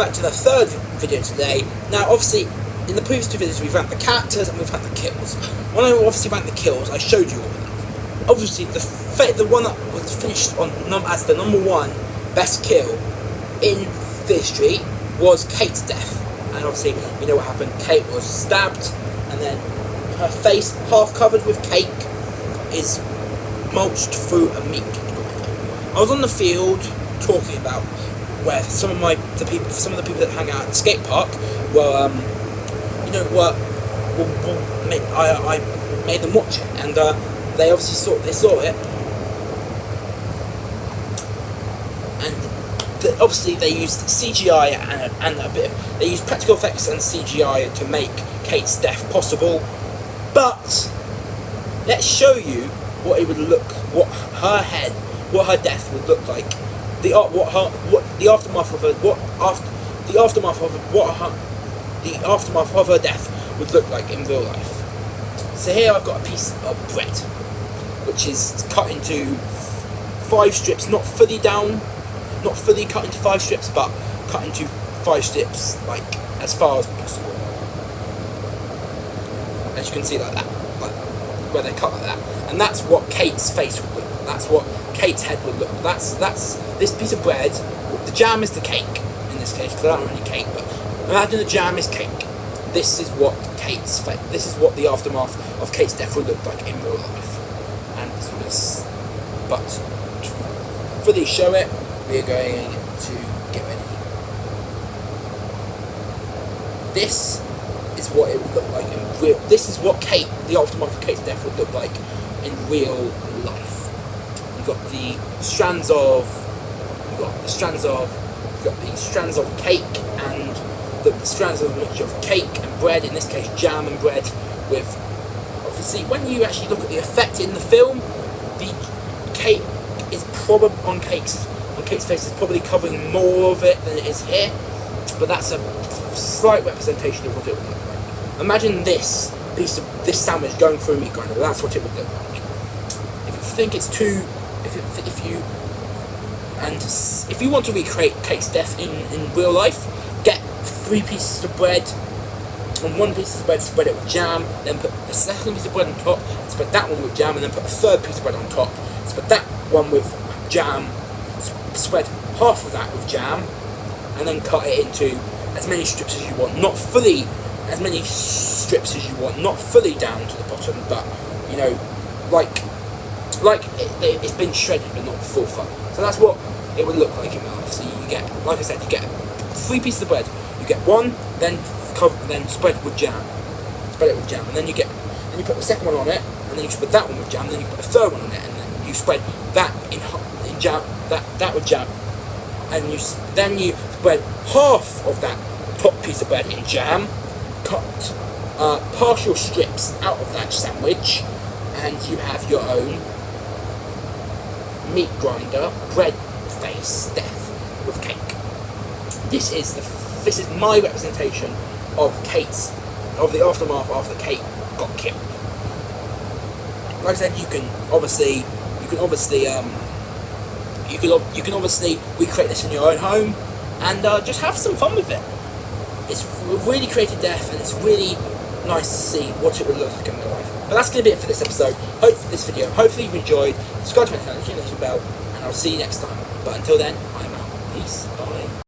back to the third video today. Now, obviously, in the previous two videos, we've ranked the characters and we've ranked the kills. When I obviously ranked the kills, I showed you all of them. Obviously, the one that was finished on as the number one best kill in Fear Street was Kate's death. And obviously, you know what happened. Kate was stabbed, and then her face, half covered with cake, is mulched through a meat grinder. I was on the field talking about where some of the people that hang out at the skate park were, I made them watch it, and they obviously saw it, and obviously they used CGI they used practical effects and CGI to make Kate's death possible. But let's show you what her death would look like. The aftermath of her death would look like in real life. So here I've got a piece of bread, which is cut into 5 strips, not fully cut into 5 strips, but cut into 5 strips, like as far as possible. As you can see, like that, like where they cut like that, and that's what Kate's face would look. That's what Kate's head would look. That's this piece of bread. The jam is the cake in this case, because I don't have any cake. But imagine the jam is cake. This is what Kate's face. This is what the aftermath of Kate's death would look like in real life. And this, but to fully show it, we are going to get ready. This is what it would look like in real. This is what the aftermath of Kate's death would look like in real life. You've got the strands of cake, and the strands of a mixture of cake and bread. In this case, jam and bread. With obviously, when you actually look at the effect in the film, the cake is probably on Kate's face is probably covering more of it than it is here. But that's a slight representation of what it would look like. Imagine this sandwich going through a meat grinder. That's what it would look like. If you think it's too, if you want to recreate Kate's death in real life, get 3 pieces of bread. On 1 piece of bread, spread it with jam. Then put the second piece of bread on top. Spread that one with jam, and then put a 3rd piece of bread on top. Spread that one with jam. Spread half of that with jam, and then cut it into as many strips as you want. Not fully as many strips as you want. Not fully down to the bottom, but you know, like it's been shredded, but not full fun. So that's what it would look like in real life. So you get, like I said, you get 3 pieces of bread. You get one, then spread with jam. Spread it with jam, and then you put the second one on it, and then you spread that one with jam. And then you put a 3rd one on it, and then you spread that in jam. That with jam, and then you spread half of that top piece of bread in jam. Cut partial strips out of that sandwich, and you have your own meat grinder bread face death with cake. This is my representation of the aftermath after Kate got killed. Like I said, you can obviously recreate this in your own home and just have some fun with it. It's a really creative death, and it's really nice to see what it would look like in real life. But that's going to be it for this episode. Hopefully you've enjoyed. Subscribe to my channel, hit the bell, and I'll see you next time. But until then, I'm out. Peace. Bye.